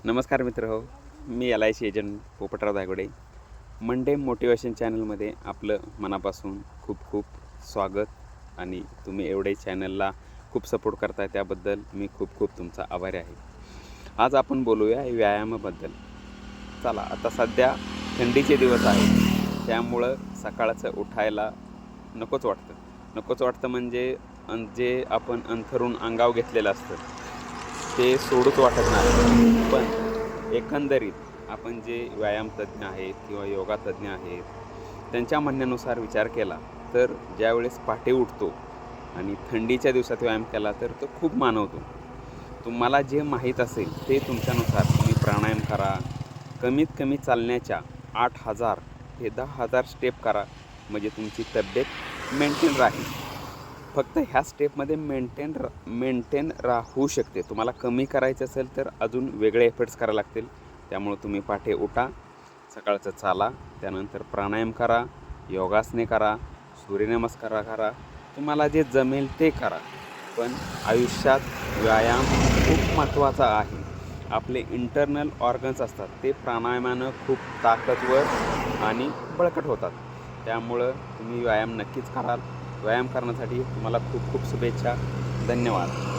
नमस्कार मित्र हो. मी LIC agent Popatrao Dhaygude. Monday motivation चॅनलमध्ये आपलं मनापासून खूप खूप स्वागत आणि तुम्ही एवढे चॅनलला खूप सपोर्ट करताय त्याबद्दल मी खूप खूप तुमचा आभारी आहे. आज आपण बोलूया व्यायामाबद्दल. चला, आता सध्या थंडीचे दिवस आहेत, त्यामुळं सकाळचं उठायला नकोच वाटतं म्हणजे जे आपण अंथरूण अंगावर घेतलेलं असतं ते सोडूच वाटत नाही. पण एकंदरीत आपण जे व्यायामतज्ञ आहेत किंवा योगातज्ञ आहेत, त्यांच्या म्हणण्यानुसार विचार केला तर ज्यावेळेस पहाटे उठतो आणि थंडीच्या दिवसात व्यायाम केला तर तो खूप मानवतो. तुम्हाला जे माहीत असेल ते तुमच्यानुसार तुम्ही प्राणायाम करा. कमीत कमी चालण्याच्या 8,000 ते 10,000 स्टेप करा, म्हणजे तुमची तब्येत मेंटेन राहील. फक्त ह्या स्टेपमध्ये मेंटेन राहू शकते. तुम्हाला कमी करायचं असेल तर अजून वेगळे एफर्ट्स करावे लागतील. त्यामुळे तुम्ही पहाटे उठा, सकाळचं चाला, त्यानंतर प्राणायाम करा, योगासने करा, सूर्यनमस्कार करा. तुम्हाला जे जमेल ते करा. पण आयुष्यात व्यायाम खूप महत्त्वाचा आहे. आपले इंटरनल ऑर्गन्स असतात ते प्राणायामानं खूप ताकदवर आणि बळकट होतात. त्यामुळं तुम्ही व्यायाम नक्कीच कराल. व्यायाम करण्यासाठी तुम्हाला खूप खूप शुभेच्छा. धन्यवाद.